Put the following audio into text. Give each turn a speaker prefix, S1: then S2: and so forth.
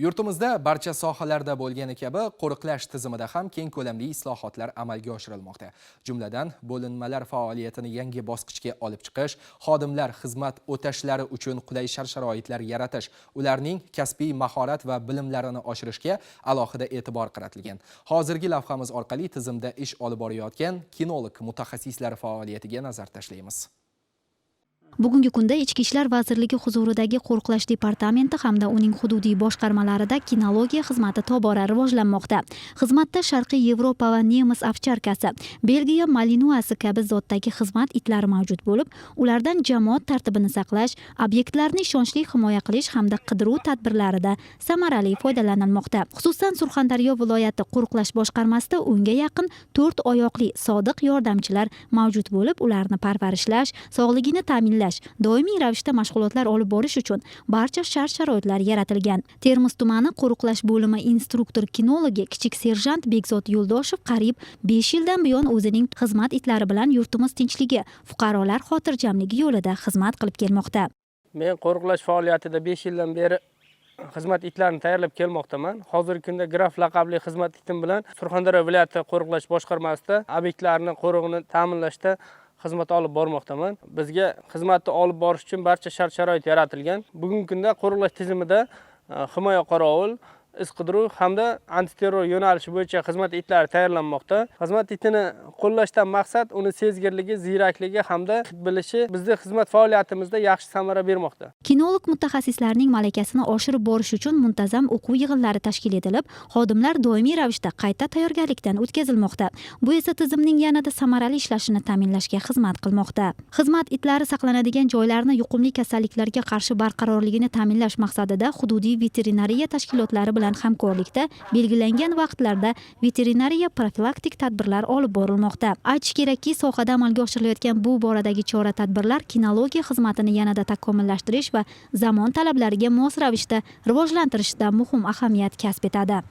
S1: Yurtimizda barcha sohalarda bo'lgani kabi qo'riqlash tizimida ham keng ko'lamli islohotlar amalga oshirilmoqda. Jumladan, bo'linmalar faoliyatini yangi bosqichga olib chiqish, xodimlar xizmat o'tashlari uchun qulay shart-sharoitlar yaratish, ularning kasbiy mahorat va bilimlarini oshirishga alohida e'tibor qaratilgan. Hozirgi lavhamiz orqali tizimda ish olib borayotgan kinolog mutaxassislar faoliyatiga nazar tashlaymiz.
S2: Bugungi kunda Ichki ishlar vazirligi huzuridagi qo'riqlash departamenti hamda uning hududiy boshqarmalarida kinologiya xizmati tobora rivojlanmoqda. Xizmatda Sharqiy Yevropa va nemis ovcharkasi, Belgiya malinuasi kabi zotdagi xizmat itlari mavjud bo'lib, ulardan jamoat tartibini saqlash, obyektlarni ishonchli himoya qilish hamda qidiruv tadbirlarida samarali foydalanilmoqda. Xususan, Surxondaryo viloyati qo'riqlash boshqarmasida unga yaqin 4 oyoqli sodiq yordamchilar mavjud bo'lib, ularni parvarishlash, sog'ligini ta'minlash, doimiy ravishda mashg'ulotlar olib borish uchun barcha shart-sharoitlar yaratilgan. Termiz tumani qo'riqlash bo'limi instruktor kinologi kichik serjant Bekzod Yo'ldoshev qariyb 5 yildan buyon o'zining xizmat itlari bilan yurtimiz tinchligi, fuqarolar xotirjamligi yo'lida xizmat qilib kelmoqda.
S3: Men qo'riqlash faoliyatida 5 yildan beri xizmat itlarini tayyorlab kelmoqdaman. Hozirgi kunda Graf laqabli xizmat itim bilan Surxondaryo viloyati qo'riqlash boshqarmasida obyektlarni qo'rig'ini ta'minlashda xizmat olib bormoqdaman. Bizga xizmatni olib borish uchun barcha shart-sharoit yaratilgan. Bugungi kunda qo'riqlash tizimida himoya qorovul, iz-qidiruv hamda antiterror yo'nalishi bo'yicha xizmat itlari tayyorlanmoqda. Xizmat itini qo'llashdan maqsad uni sezgirligi, ziyrakligi hamda bilishi bizning xizmat faoliyatimizda yaxshi samara bermoqda.
S2: Kinolog mutaxassislarning malakasini oshirib borish uchun muntazam o'quv yig'inlari tashkil etilib, xodimlar doimiy ravishda qayta tayyorgarlikdan o'tkazilmoqda. Bu esa tizimning yanada samarali ishlashini ta'minlashga xizmat qilmoqda. Xizmat itlari saqlanadigan joylarni yuqumli kasalliklarga qarshi barqarorligini ta'minlash maqsadida hududiy veterinariya tashkilotlari bilan hamkorlikda belgilangan vaqtlarda veterinariya profilaktik tadbirlar olib borilmoqda. Aytish kerakki, sohada amalga oshirilayotgan bu boradagi chora-tadbirlar kinologiya xizmatini yanada takomillashtirish va zamon talablariga mos ravishda rivojlantirishda muhim ahamiyat kasb etadi.